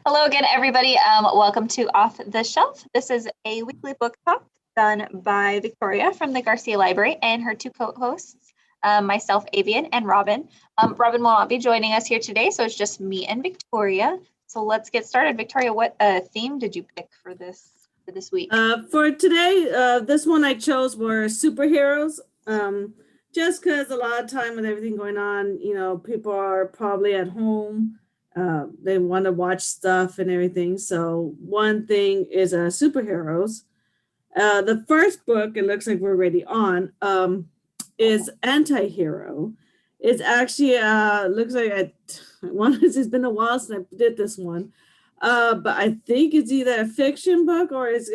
Hello again, everybody. Welcome to Off the Shelf. This is a weekly book talk done by Victoria from the Garcia Library and her two co-hosts, myself, Avian, and Robin. Robin will not be joining us here today, so it's just me and Victoria. So let's get started. Victoria, what theme did you pick for this week? For today, this one I chose were superheroes. Just because a lot of time with everything going on, people are probably at home. They want to watch stuff and everything. So one thing is superheroes. The first book, it looks like we're already on, is AntiHero. It's actually looks like it's been a while since I did this one. But I think it's either a fiction book or it's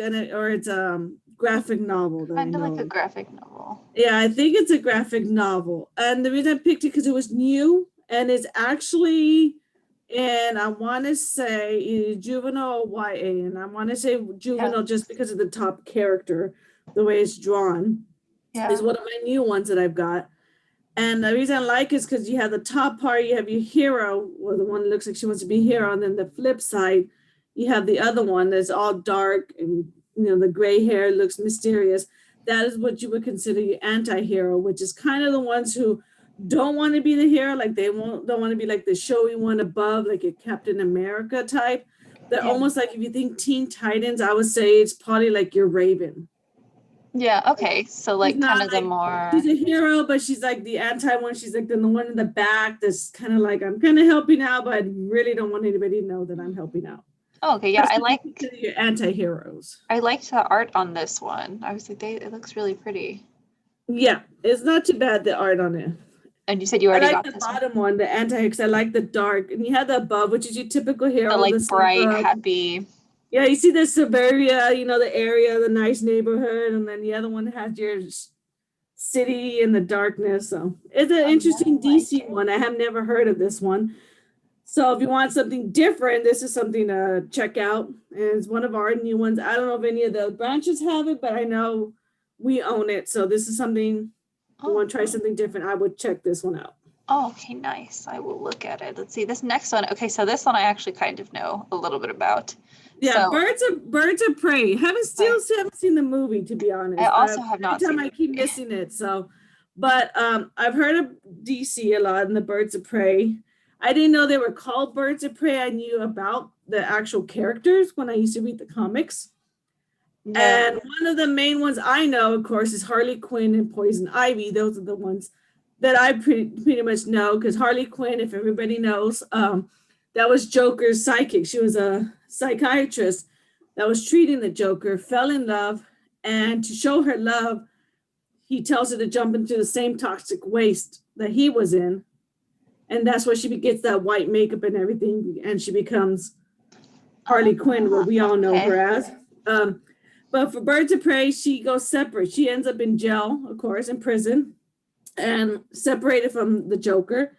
graphic novel. Kind of like a graphic novel. Yeah, I think it's a graphic novel. And the reason I picked it because it was new and it's actually, and I want to say juvenile YA, and I want to say juvenile just because of the top character, the way it's drawn. Yeah. Is one of my new ones that I've got. And the reason I like is because you have the top part, you have your hero, or the one that looks like she wants to be a hero, and then the flip side, you have the other one that's all dark and the gray hair looks mysterious. That is what you would consider your anti-hero, which is kind of the ones who don't want to be the hero, like don't want to be like the showy one above, like a Captain America type. They're almost like, if you think Teen Titans, I would say it's probably like your Raven. Yeah, okay. So like kind of the more... She's a hero, but she's like the anti one. She's like the one in the back that's kind of like, I'm kind of helping out, but I really don't want anybody to know that I'm helping out. Oh, okay. Yeah, I like your anti-heroes. I liked the art on this one. I was like, it looks really pretty. Yeah, it's not too bad, the art on it. And you said you already got the this bottom one, the anti-because I like the dark, and you have the above, which is your typical hero. The like bright, happy. Yeah, you see the suburbia, the area, the nice neighborhood, and then the other one has your city and the darkness. So it's an interesting DC one. I have never heard of this one. So if you want something different, this is something to check out. And it's one of our new ones. I don't know if any of the branches have it, but I know we own it. So this is something, if you want to try something different, I would check this one out. Oh, okay, nice. I will look at it. Let's see. This next one. Okay, so this one I actually kind of know a little bit about. Yeah, so, Birds of Prey. Haven't seen the movie, to be honest. I also have not seen it. I keep missing it. So, but I've heard of DC a lot and the Birds of Prey. I didn't know they were called Birds of Prey. I knew about the actual characters when I used to read the comics. Yeah. And one of the main ones I know, of course, is Harley Quinn and Poison Ivy. Those are the ones that I pretty much know, because Harley Quinn, if everybody knows, that was Joker's psychic. She was a psychiatrist that was treating the Joker, fell in love, and to show her love, he tells her to jump into the same toxic waste that he was in. And that's where she gets that white makeup and everything, and she becomes Harley Quinn, what we all know her as. But for Birds of Prey, she goes separate. She ends up in jail, of course, in prison, and separated from the Joker,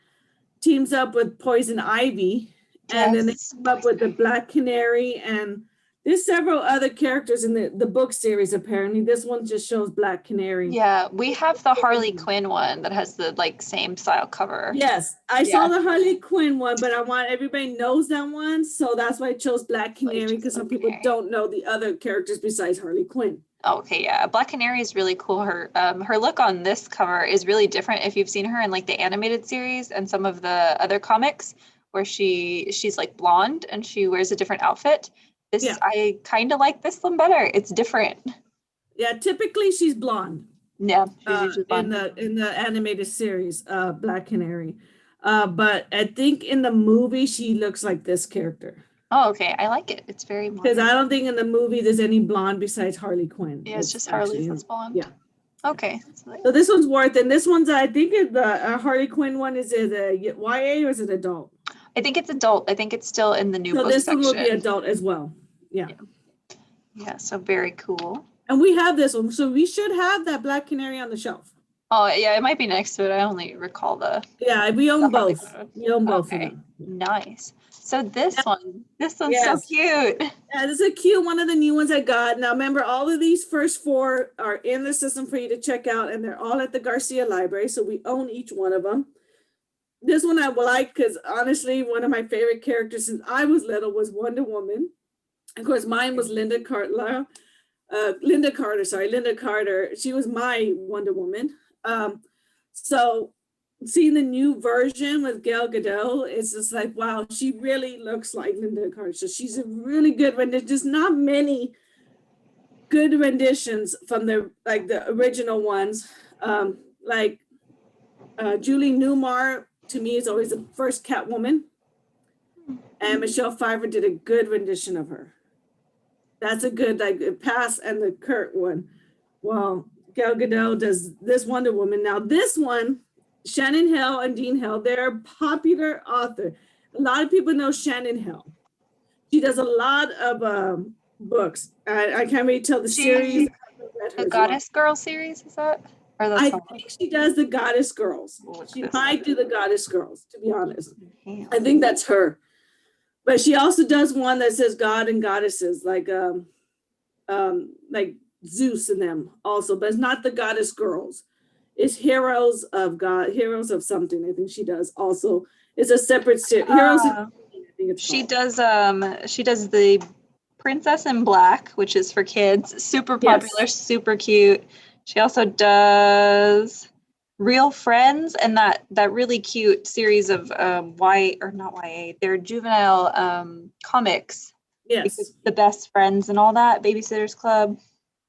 teams up with Poison Ivy, and then they team up with the Black Canary, and there's several other characters in the book series. Apparently, this one just shows Black Canary. Yeah, we have the Harley Quinn one that has the same style cover. Yes, I saw the Harley Quinn one, but I want everybody knows that one, so that's why I chose Black Canary, because some people don't know the other characters besides Harley Quinn. Okay, yeah, Black Canary is really cool. Her look on this cover is really different if you've seen her in the animated series and some of the other comics where she's like blonde and she wears a different outfit. I kind of like this one better. It's different. Yeah, typically she's blonde. Yeah, she's blonde. in the animated series, Black Canary. But I think in the movie she looks like this character. Oh, okay. I like it. It's very blonde. Because I don't think in the movie there's any blonde besides Harley Quinn. Yeah, it's just Harley that's blonde. Yeah. Okay. So this one's worth it. And this one's, I think the Harley Quinn one, is it a YA or is it adult? I think it's adult. I think it's still in the new book section. So this one will be adult as well. Yeah, so very cool. And we have this one. So we should have that Black Canary on the shelf. Oh, yeah, it might be next to it. I only recall the... Yeah, we own both. We own both of them. Nice. So this one's so cute. Yeah, this is a cute one of the new ones I got. Now, remember, all of these first four are in the system for you to check out, and they're all at the Garcia Library, so we own each one of them. this one I like because honestly, one of my favorite characters since I was little was Wonder Woman. Of course, mine was Linda Carter. Linda Carter. She was my Wonder Woman. So seeing the new version with Gal Gadot, it's just like, wow, she really looks like Linda Carter. So she's a really good one. There's just not many good renditions from the original ones. Julie Newmar to me is always the first Catwoman, and Michelle Pfeiffer did a good rendition of her. That's a good pass, and the Kurt one. Well, Gal Gadot does this Wonder Woman. Now this one, Shannon Hill and Dean Hill, they're popular author. A lot of people know Shannon Hill. She does a lot of books. I can't really tell the series. The Goddess Girl series, is that? Or I think she does the Goddess Girls. She might do the Goddess Girls, to be honest. I think that's her. But she also does one that says God and Goddesses, like Zeus and them also, but it's not the Goddess Girls. It's Heroes of God, Heroes of something. I think she does also. It's a separate series. Heroes of, I think it's she does the Princess in Black, which is for kids. Super popular, super cute. She also does Real Friends and that really cute series of they're juvenile comics. Yes. The Best Friends and all that, Babysitter's Club.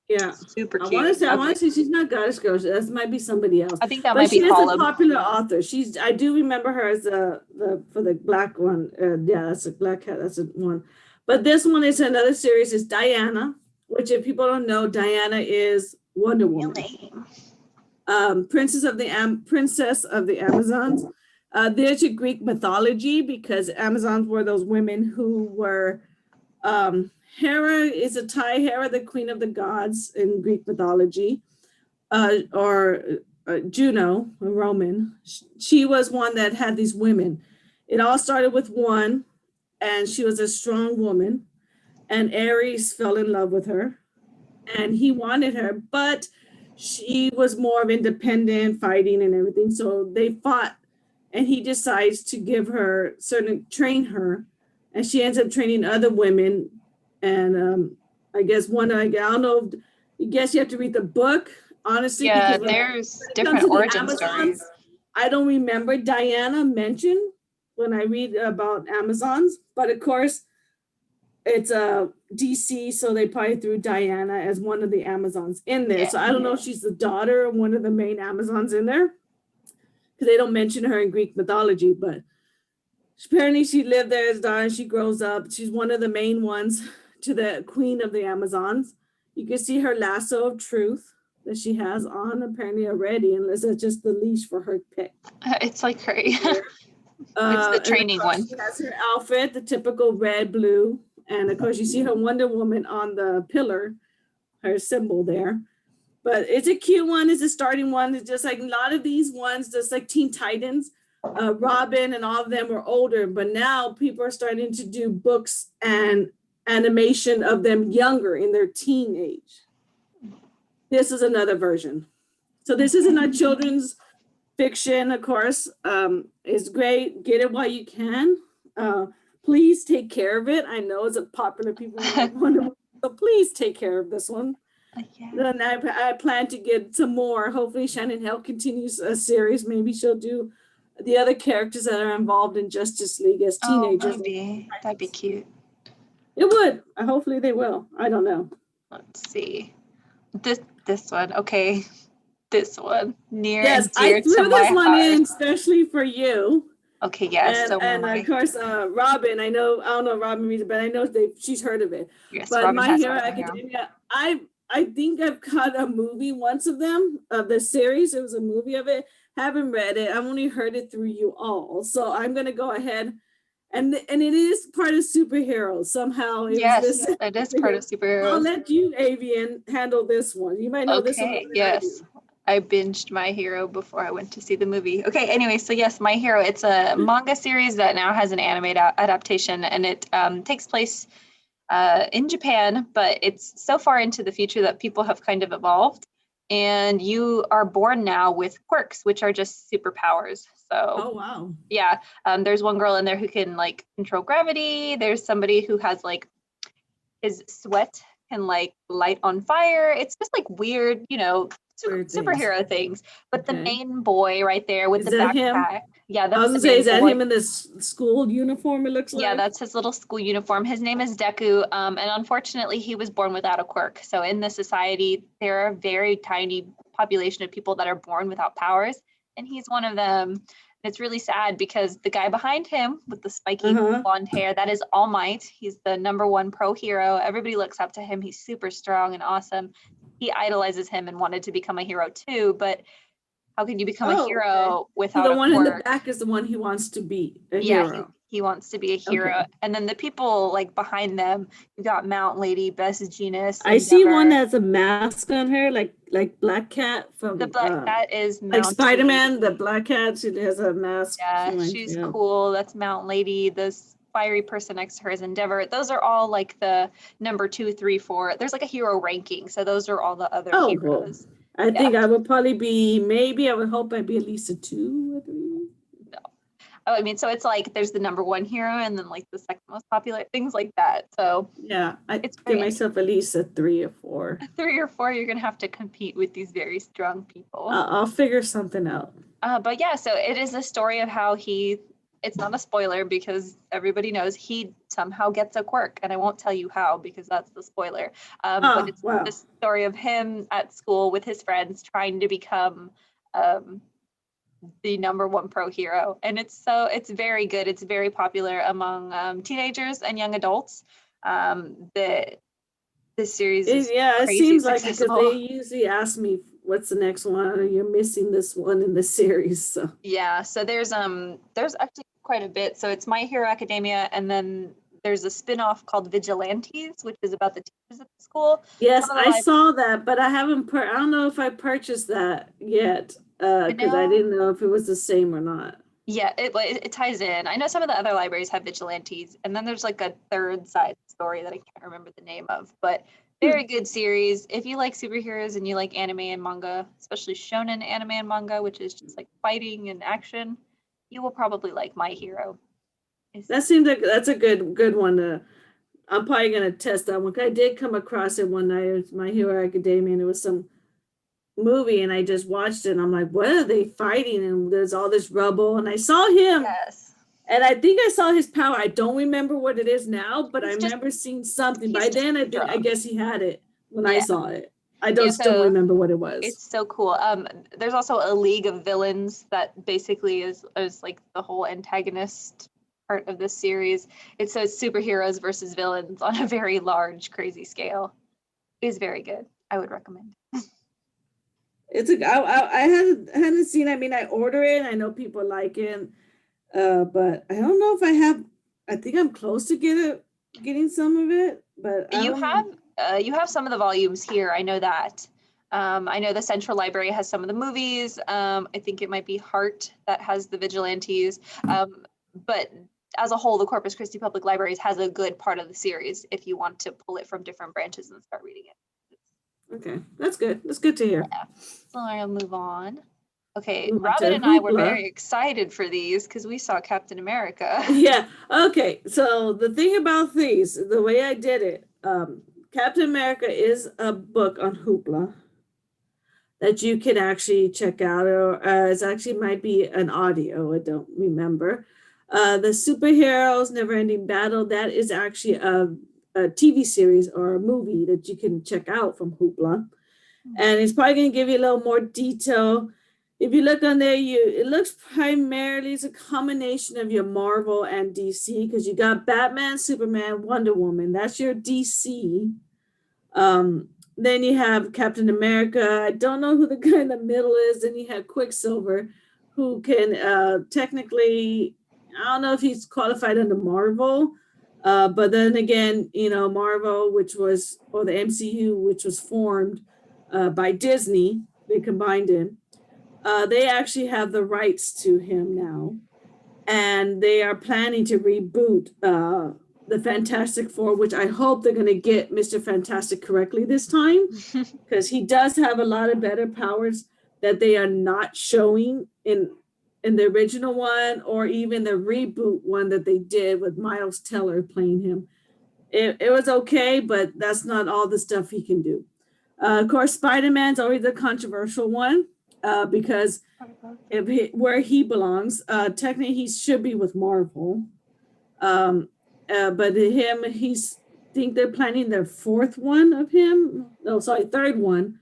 Yeah. Super cute. I want to say she's not Goddess Girl. That might be somebody else. I think that might be Holland. She is a popular author. I do remember her as for the black one. That's a Black Cat. That's a one. But this one is another series. Is Diana, which if people don't know, Diana is Wonder Woman. Princess of the Amazons. There's your Greek mythology because Amazons were those women who were Hera is a Thai Hera, the queen of the gods in Greek mythology, or Juno, a Roman. She was one that had these women. It all started with one, and she was a strong woman, and Ares fell in love with her, and he wanted her, but she was more of independent, fighting and everything. So they fought, and he decides to train her, and she ends up training other women. And I guess I don't know. I guess you have to read the book, honestly. Yeah, there's different origin stories. I don't remember Diana mentioned when I read about Amazons, but of course, it's DC, so they probably threw Diana as one of the Amazons in there. Yeah. So I don't know if she's the daughter of one of the main Amazons in there, because they don't mention her in Greek mythology, but apparently she lived there as a daughter. She grows up. She's one of the main ones to the queen of the Amazons. You can see her lasso of truth that she has on apparently already, unless it's just the leash for her pick. It's like her. It's the training one. She has her outfit, the typical red, blue. And of course you see her Wonder Woman on the pillar, her symbol there. But it's a cute one. It's a starting one. It's just like a lot of these ones, just like Teen Titans, Robin and all of them were older, but now people are starting to do books and animation of them younger in their teen age. This is another version. So this isn't a children's fiction, of course. It's great. Get it while you can. Please take care of it. I know it's a popular people wonder, so please take care of this one. Yeah. Then I plan to get some more. Hopefully Shannon Hill continues a series. Maybe she'll do the other characters that are involved in Justice League as teenagers. That'd be cute. It would. Hopefully they will. I don't know. Let's see. This one. Okay. This one. Near yes, and dear I threw to my this one heart. in especially for you. Okay, yes. And of course, Robin. I don't know Robin reads it, but I know she's heard of it. Yes, but Robin My Hero Academia. I think I've caught a movie once of them, of the series. It was a movie of it. Haven't read it. I've only heard it through you all. So I'm going to go ahead. And it is part of superheroes somehow. Yes, it is part of superheroes. I'll let you, Avian, handle this one. You might know this one. Yes. I binged My Hero before I went to see the movie. Okay, anyway, so yes, My Hero. It's a manga series that now has an anime adaptation, and it takes place in Japan, but it's so far into the future that people have kind of evolved. and you are born now with quirks, which are just superpowers. So, Oh, wow. yeah, there's one girl in there who can like control gravity. There's somebody who has like his sweat can like light on fire. It's just like weird, Weird things. superhero things. But the Okay. main boy right there with Is the that him? backpack, yeah, I that's was the gonna say, main is that boy. him in this school uniform, it looks like? Yeah, that's his little school uniform. His name is Deku, and unfortunately, he was born without a quirk. So in this society, there are a very tiny population of people that are born without powers, and he's one of them. And it's really sad because the guy behind him with the spiky blonde hair, that is All Might. He's the #1 pro hero. Everybody looks up to him. He's super strong and awesome. He idolizes him and wanted to become a hero too, but how can you become a hero without the a one in the quirk? back is the one he wants to be a Yeah, hero. he wants to be a hero. Okay. And then the people like behind them, you got Mount Lady, Best Genus. I see one Endeavor. that has a mask on her, like Black Cat from The black that is like Mount Spider-Man. Lady. The Black Cat, she has a mask. Yeah, she's cool. That's Mount Lady. This fiery person next to her is Endeavor. Those are all like the number 2, 3, 4. There's like a hero ranking. So those are all the other heroes. Well, I think I would probably be, maybe I would hope I'd be at least a 2 or 3. No. Oh, I mean, so it's like there's the #1 hero and then like the second most popular, things like that. So yeah, I it's give myself at least a 3 or 4. 3 or 4, you're gonna have to compete with these very strong people. I'll figure something out. But yeah, so it is a story of how it's not a spoiler because everybody knows he somehow gets a quirk, and I won't tell you how because that's the spoiler. But it's the story of him at school with his friends trying to become the #1 pro hero, and it's very good. It's very popular among teenagers and young adults. This series is it crazy seems like successful. because they usually ask me what's the next one, or you're missing this one in the series. So yeah, so there's actually quite a bit. So it's My Hero Academia, and then there's a spin-off called Vigilantes, which is about the teachers at the school. Yes, I saw that, but I haven't. I don't know if I purchased that yet because I didn't know if it was the same or not. Yeah, it ties in. I know some of the other libraries have Vigilantes, and then there's like a third side story that I can't remember the name of, but very good series. If you like superheroes and you like anime and manga, especially shonen anime and manga, which is just like fighting and action, you will probably like My Hero. That seems like that's a good one. I'm probably gonna test that one. I did come across it one night. It was My Hero Academia, and it was some movie, and I just watched it. And I'm like, what are they fighting? And there's all this rubble, and I saw him. Yes. And I think I saw his power. I don't remember what it is now, but I remember seeing something. By then, I guess he had it when I saw it. I don't still remember what it was. It's so cool. There's also a League of Villains that basically is like the whole antagonist part of this series. It's superheroes versus villains on a very large, crazy scale. It is very good. I would recommend. I hadn't seen. I mean, I order it. I know people like it. But I don't know if I have. I think I'm close to getting some of it. But you have some of the volumes here. I know that. I know the Central Library has some of the movies. I think it might be Heart that has the Vigilantes. But as a whole, the Corpus Christi Public Libraries has a good part of the series if you want to pull it from different branches and start reading it. Okay, that's good. That's good to hear. Yeah. So I'll move on. Okay, Robin and I were very excited for these because we saw Captain America. Yeah, okay. So the thing about these, the way I did it, Captain America is a book on Hoopla that you can actually check out, or it actually might be an audio, I don't remember. The Superheroes Never Ending Battle, that is actually a TV series or a movie that you can check out from Hoopla. And it's probably going to give you a little more detail. If you look on there, it looks primarily it's a combination of your Marvel and DC, because you got Batman, Superman, Wonder Woman. That's your DC. Then you have Captain America. I don't know who the guy in the middle is. Then you have Quicksilver, who can technically, I don't know if he's qualified under Marvel. But then again, Marvel, or the MCU, which was formed by Disney, they combined him. They actually have the rights to him now, and they are planning to reboot the Fantastic Four, which I hope they're going to get Mr. Fantastic correctly this time, because he does have a lot of better powers that they are not showing in the original one, or even the reboot one that they did with Miles Teller playing him. It was okay, but that's not all the stuff he can do. Of course, Spider-Man's always the controversial one, because where he belongs, technically he should be with Marvel. But he's think they're planning their fourth one of him. No, sorry, third one.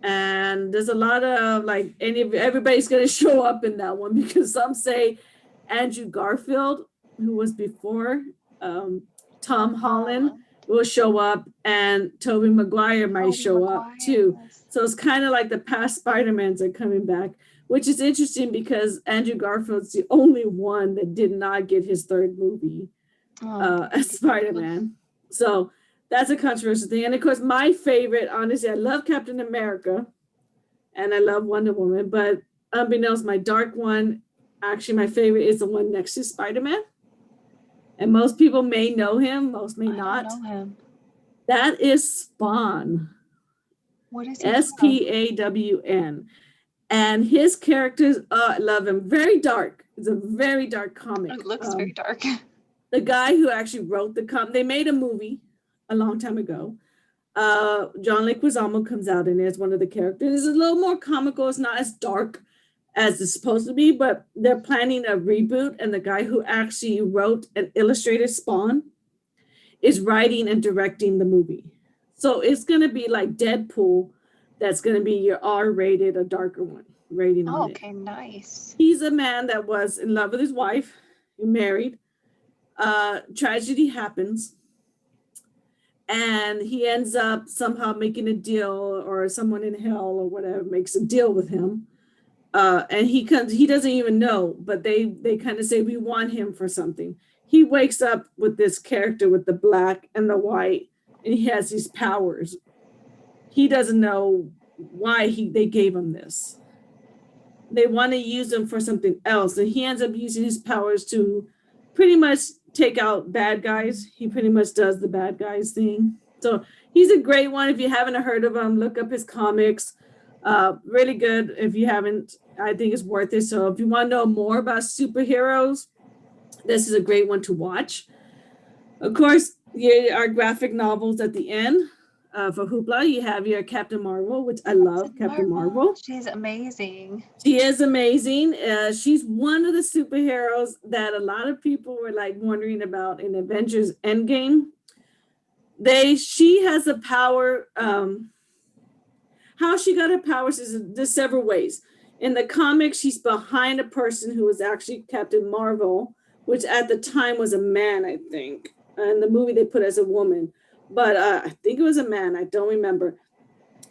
And there's a lot of like, everybody's going to show up in that one, because some say Andrew Garfield, who was before Tom Holland, will show up, and Tobey Maguire might show up too. So it's kind of like the past Spider-Mans are coming back, which is interesting because Andrew Garfield's the only one that did not get his third movie as Spider-Man. So that's a controversial thing. And of course, my favorite, honestly, I love Captain America and I love Wonder Woman, but unbeknownst, my dark one, actually my favorite is the one next to Spider-Man. And most people may know him, most may not. Don't know him. That is Spawn. What is he? Spawn. And his characters, I love him. Very dark. It's a very dark comic. It looks very dark. The guy who actually wrote the comic, they made a movie a long time ago. John Leguizamo comes out in it as one of the characters. It's a little more comical. It's not as dark as it's supposed to be, but they're planning a reboot, and the guy who actually wrote and illustrated Spawn is writing and directing the movie. So it's going to be like Deadpool. That's going to be your R-rated, a darker one rating on it. Okay, nice. He's a man that was in love with his wife, married. Tragedy happens, and he ends up somehow making a deal, or someone in hell or whatever makes a deal with him. And he doesn't even know, but they kind of say, we want him for something. He wakes up with this character with the black and the white, and he has these powers. He doesn't know why they gave him this. They want to use him for something else, and he ends up using his powers to pretty much take out bad guys. He pretty much does the bad guys thing. So he's a great one. If you haven't heard of him, look up his comics. Really good. If you haven't, I think it's worth it. So if you want to know more about superheroes, this is a great one to watch. Of course, our graphic novels at the end. For Hoopla, you have your Captain Marvel, which I love. Captain Marvel. She's amazing. She is amazing. She's one of the superheroes that a lot of people were like wondering about in Avengers Endgame. She has a power. How she got her powers is there's several ways. In the comics, she's behind a person who was actually Captain Marvel, which at the time was a man, I think. In the movie, they put as a woman. But I think it was a man. I don't remember.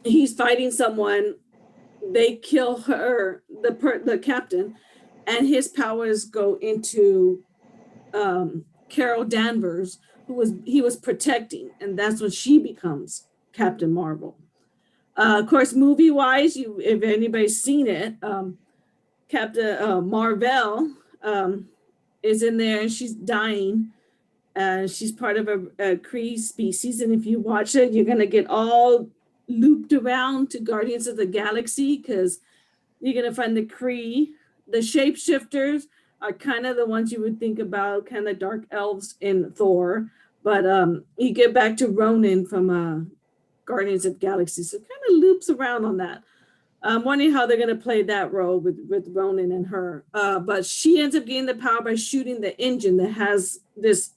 He's fighting someone. They kill her, the captain, and his powers go into Carol Danvers, he was protecting, and that's when she becomes Captain Marvel. Of course, movie-wise, if anybody's seen it, Captain Marvel is in there, and she's dying. She's part of a Kree species, and if you watch it, you're gonna get all looped around to Guardians of the Galaxy, because you're gonna find the Kree. The shapeshifters are kind of the ones you would think about, kind of dark elves in Thor, but you get back to Ronan from Guardians of the Galaxy, so it kind of loops around on that. I'm wondering how they're going to play that role with Ronan and her. But she ends up getting the power by shooting the engine that has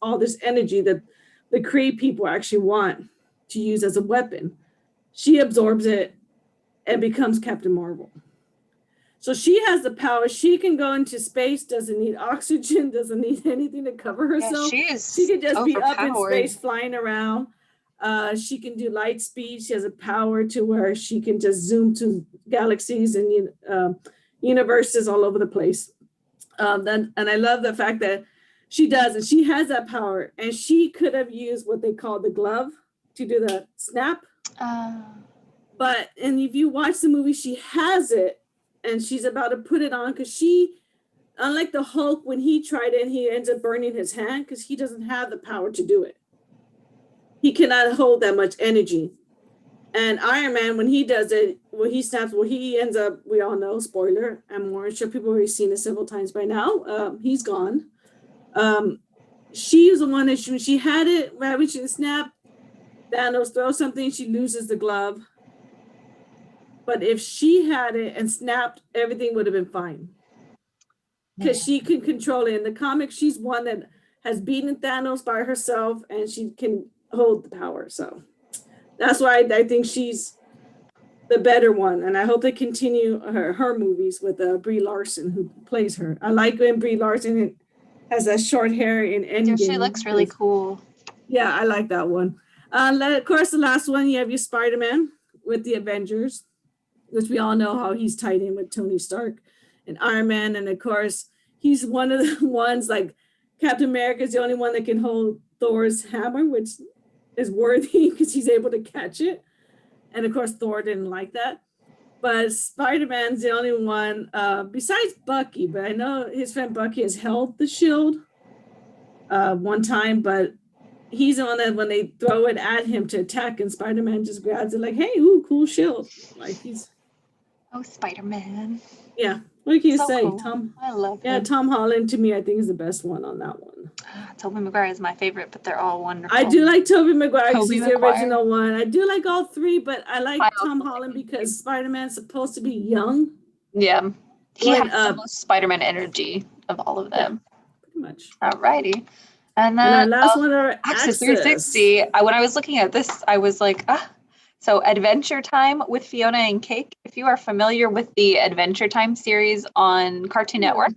all this energy that the Kree people actually want to use as a weapon. She absorbs it and becomes Captain Marvel. So she has the power. She can go into space, doesn't need oxygen, doesn't need anything to cover herself. Yeah, she can just be up in space flying around. She can do light speed. She has a power to where she can just zoom to galaxies and universes all over the place. And I love the fact that she does, and she has that power. And she could have used what they call the glove to do the snap. And if you watch the movie, she has it, and she's about to put it on because she unlike the Hulk, when he tried it, he ends up burning his hand because he doesn't have the power to do it. He cannot hold that much energy. And Iron Man, when he does it, when he snaps, well, he ends up, we all know, spoiler, I'm more sure people have already seen it several times by now. He's gone. She is the one that she had it, right when she snapped, Thanos throws something, she loses the glove. But if she had it and snapped, everything would have been fine. Because she can control it. In the comics, she's one that has beaten Thanos by herself and she can hold the power. So that's why I think she's the better one. And I hope they continue her movies with Brie Larson, who plays her. I like when Brie Larson has that short hair in Endgame. She looks really cool. Yeah, I like that one. Of course, the last one, you have your Spider-Man with the Avengers, which we all know how he's tied in with Tony Stark and Iron Man. And of course, he's one of the ones, like Captain America is the only one that can hold Thor's hammer, which is worthy because he's able to catch it. And of course, Thor didn't like that. But Spider-Man's the only one, besides Bucky, but I know his friend Bucky has held the shield one time, but he's the one that when they throw it at him to attack, and Spider-Man just grabs it like, hey, ooh, cool shield. Like he's... Oh, Spider-Man. Yeah, what can you say? Cool. Tom, I love him. Yeah, Tom Holland, to me, I think is the best one on that one. Tobey Maguire is my favorite, but they're all wonderful. I do like Tobey Maguire because he's the original one. I do like all three, but I like Tom Holland because Spider-Man's supposed to be young. Yeah. He has the most Spider-Man energy of all of them. Yeah, pretty much. Alrighty. And then our last one are Axis 360. When I was looking at this, I was like, So Adventure Time with Fiona and Cake. If you are familiar with the Adventure Time series on Cartoon Network,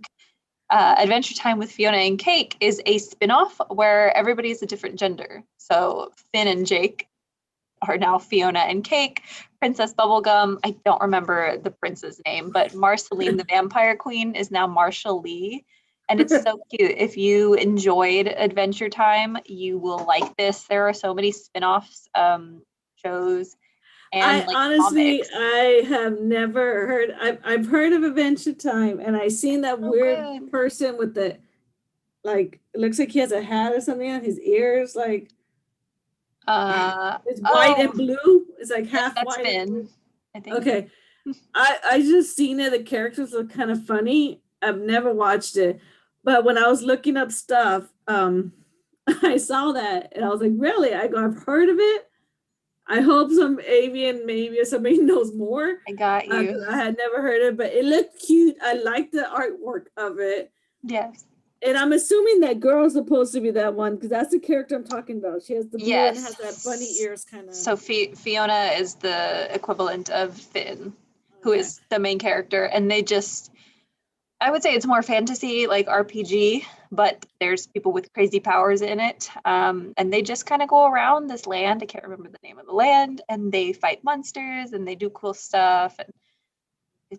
Adventure Time with Fiona and Cake is a spin-off where everybody is a different gender. So Finn and Jake are now Fiona and Cake. Princess Bubblegum, I don't remember the prince's name, but Marceline the Vampire Queen is now Marshall Lee. And it's so cute. If you enjoyed Adventure Time, you will like this. There are so many spin-offs, shows, and honestly, comics. I have never heard. I've heard of Adventure Time, and I seen that weird person with the, like, it looks like he has a hat or something on his ears, like. It's white and blue. It's like half that's white. Finn, I think. Okay, I just seen it. The characters look kind of funny. I've never watched it, but when I was looking up stuff, I saw that and I was like, really? I've heard of it. I hope some avian, maybe somebody knows more. I got you. I had never heard of it, but it looked cute. I like the artwork of it. Yes. And I'm assuming that girl's supposed to be that one because that's the character I'm talking about. She has the blue and has that bunny ears kind of. So Fiona is the equivalent of Finn, who is the main character. And they just, I would say it's more fantasy, like RPG, but there's people with crazy powers in it. And they just kind of go around this land. I can't remember the name of the land. And they fight monsters and they do cool stuff. And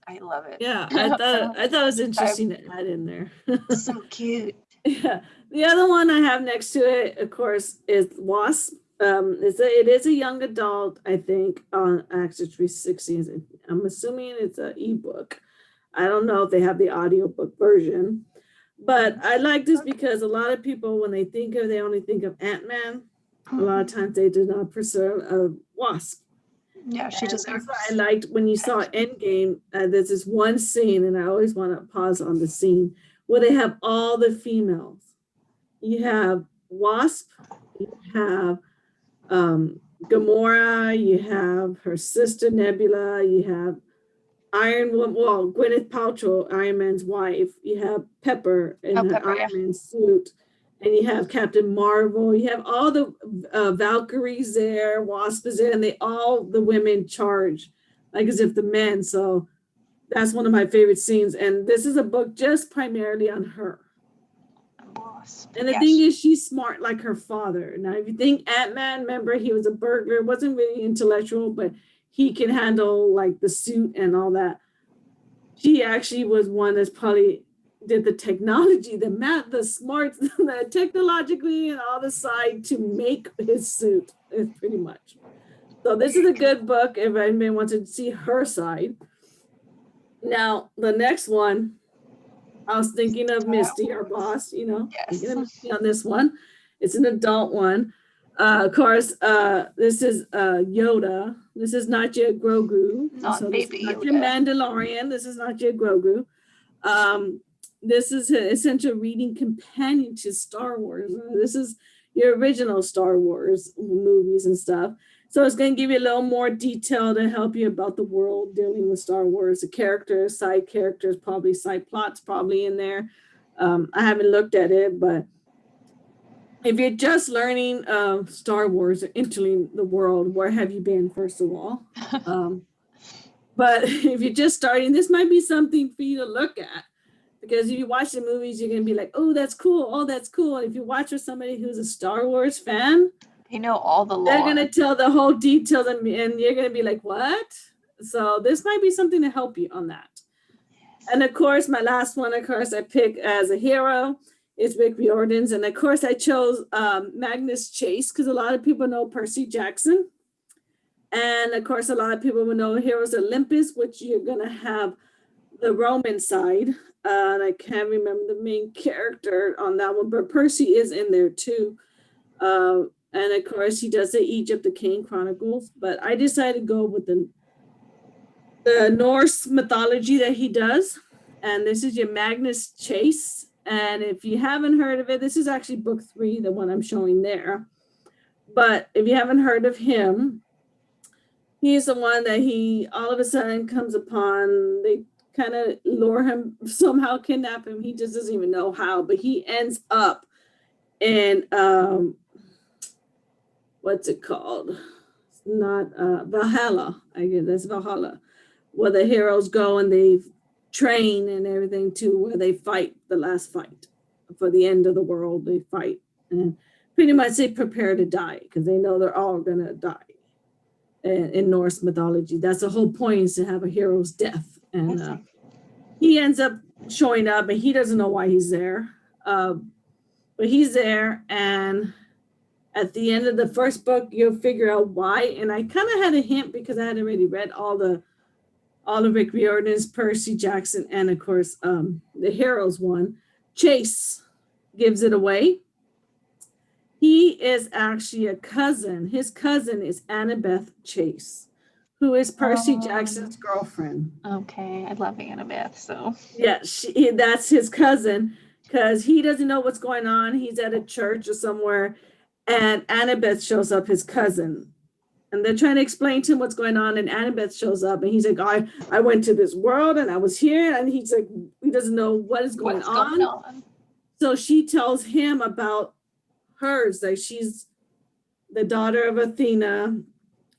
I love it. Yeah, I thought it was interesting to add in there. So cute. Yeah. The other one I have next to it, of course, is Wasp. It is a young adult, I think, on Axis 360. I'm assuming it's an ebook. I don't know if they have the audiobook version, but I like this because a lot of people, when they only think of Ant-Man. A lot of times they do not preserve a Wasp. Yeah, she just. That's why I liked when you saw Endgame. There's this one scene, and I always want to pause on the scene where they have all the females. You have Wasp, you have Gamora, you have her sister Nebula, you have Iron Woman, well, Gwyneth Paltrow, Iron Man's wife. You have Pepper in her Iron Man suit. And you have Captain Marvel. You have all the Valkyries there, Wasp is there, and the women charge, like as if the men. So that's one of my favorite scenes. And this is a book just primarily on her. And the thing is, she's smart like her father. Now, if you think Ant-Man, remember, he was a burglar, wasn't really intellectual, but he can handle like the suit and all that. She actually was one that's probably did the technology, the math, the smarts, the technologically and all the side to make his suit, is pretty much. So this is a good book if anybody wants to see her side. Now, the next one, I was thinking of Misty, our boss, you know, Yes. thinking of Misty on this one. It's an adult one. Of course, this is Yoda. This is not your Grogu. Not So baby this is not your Yoda. Mandalorian. This is not your Grogu. This is an essential reading companion to Star Wars. This is your original Star Wars movies and stuff. So it's going to give you a little more detail to help you about the world dealing with Star Wars, the characters, side characters, probably side plots probably in there. I haven't looked at it, but if you're just learning Star Wars or entering the world, where have you been, first of all? But if you're just starting, this might be something for you to look at. Because if you watch the movies, you're going to be like, oh, that's cool. Oh, that's cool. And if you watch with somebody who's a Star Wars fan, They know all the lore. they're going to tell the whole details and you're going to be like, what? So this might be something to help you on that. Yes. And of course, my last one, of course, I picked as a hero is Rick Riordan's. And of course, I chose Magnus Chase because a lot of people know Percy Jackson. And of course, a lot of people will know Heroes Olympus, which you're going to have the Roman side. And I can't remember the main character on that one, but Percy is in there too. And of course, he does the Egypt, the Kane Chronicles. But I decided to go with the Norse mythology that he does. And this is your Magnus Chase. And if you haven't heard of it, this is actually book 3, the one I'm showing there. But if you haven't heard of him, he's the one that he all of a sudden comes upon. They kind of lure him, somehow kidnap him. He just doesn't even know how, but he ends up in what's it called? It's not Valhalla. I guess that's Valhalla, where the heroes go and they train and everything too, where they fight the last fight for the end of the world. They fight and pretty much they prepare to die because they know they're all gonna die. In Norse mythology, that's the whole point, is to have a hero's death. And he ends up showing up and he doesn't know why he's there, but he's there. And at the end of the first book, you'll figure out why. And I kind of had a hint because I had already read all of Rick Riordan's, Percy Jackson, and of course the heroes one. Chase gives it away. He is actually a cousin. His cousin is Annabeth Chase, who is Percy Jackson's girlfriend. Okay, I love Annabeth, so. Yeah, that's his cousin, because he doesn't know what's going on. He's at a church or somewhere, and Annabeth shows up, his cousin. And they're trying to explain to him what's going on, and Annabeth shows up, and he's like, I went to this world, and I was here, and he's like, he doesn't know what is going on. So she tells him about hers, like she's the daughter of Athena,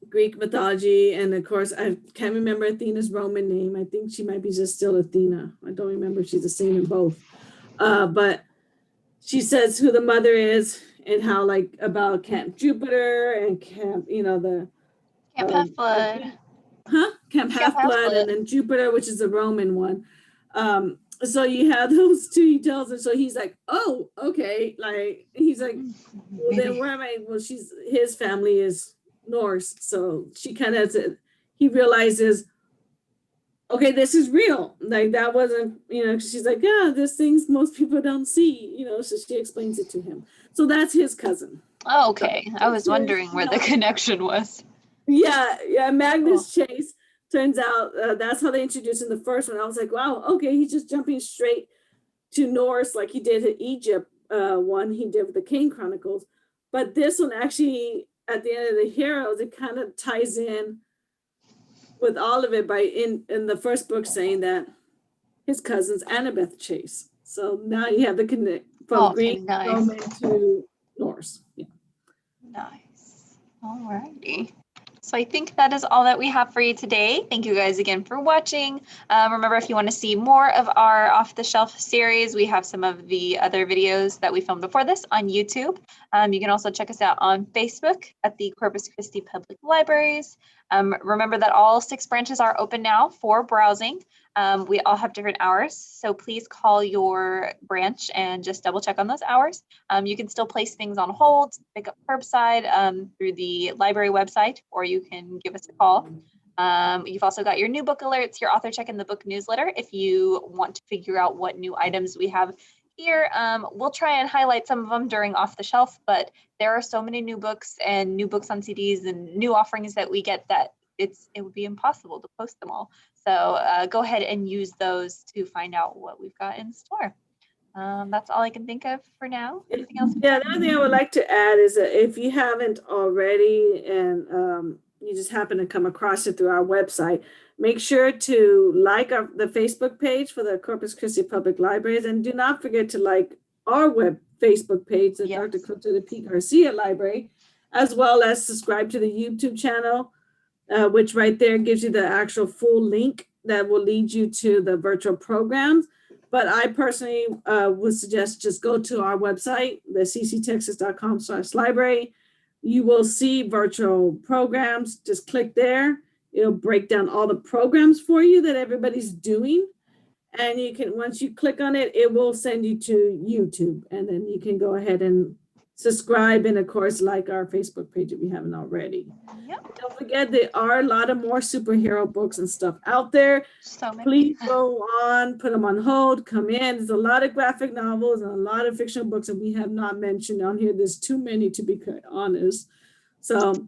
Greek mythology, and of course I can't remember Athena's Roman name. I think she might be just still Athena. I don't remember if she's the same in both. But she says who the mother is and how, like, about Camp Jupiter and Camp, the Camp Half-Blood. Camp Half-Blood, and then Jupiter, which is the Roman one. So you have those two, he tells her. So he's like, oh, okay. Like, he's like, well, then where am I? Well, his family is Norse. So she kind of, he realizes, okay, this is real. Like, that wasn't, she's like, yeah, there's things most people don't see, so she explains it to him. So that's his cousin. Oh, okay. So, I was wondering where the connection was. Yeah, Magnus Chase. Turns out that's how they introduced in the first one. I was like, wow, okay, he's just jumping straight to Norse like he did the Egypt one he did with the Kane Chronicles. But this one actually, at the end of the Heroes, it kind of ties in with all of it by in the first book saying that his cousin's Annabeth Chase. So now you have the connect from Greek, Roman to Norse. Yeah. Nice. All righty. So I think that is all that we have for you today. Thank you guys again for watching. Remember, if you want to see more of our Off the Shelf series, we have some of the other videos that we filmed before this on YouTube. You can also check us out on Facebook at the Corpus Christi Public Libraries. Remember that all 6 branches are open now for browsing. We all have different hours, so please call your branch and just double check on those hours. You can still place things on hold, pick up curbside through the library website, or you can give us a call. You've also got your new book alerts, your author check, and the book newsletter. If you want to figure out what new items we have here, we'll try and highlight some of them during Off the Shelf, but there are so many new books and new books on CDs and new offerings that we get that it would be impossible to post them all. So go ahead and use those to find out what we've got in store. That's all I can think of for now. Anything else? Yeah, the other thing I would like to add is that if you haven't already and you just happen to come across it through our website, make sure to like the Facebook page for the Corpus Christi Public Libraries, and do not forget to like our Facebook page, the Yes. Dr. Clotilde P. Garcia Library, as well as subscribe to the YouTube channel, which right there gives you the actual full link that will lead you to the virtual programs. But I personally would suggest just go to our website, the cctexas.com/library. You will see virtual programs. Just click there. It'll break down all the programs for you that everybody's doing. And you can, once you click on it, it will send you to YouTube. And then you can go ahead and subscribe, and of course, like our Facebook page if you haven't already. Yep. Don't forget, there are a lot of more superhero books and stuff out there. So many. Please go on, put them on hold, come in. There's a lot of graphic novels and a lot of fictional books that we have not mentioned on here. There's too many, to be quite honest. So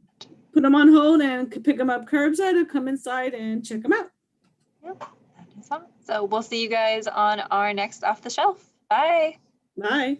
put them on hold and pick them up curbside or come inside and check them out. Yep. That is all. So we'll see you guys on our next Off the Shelf. Bye. Bye.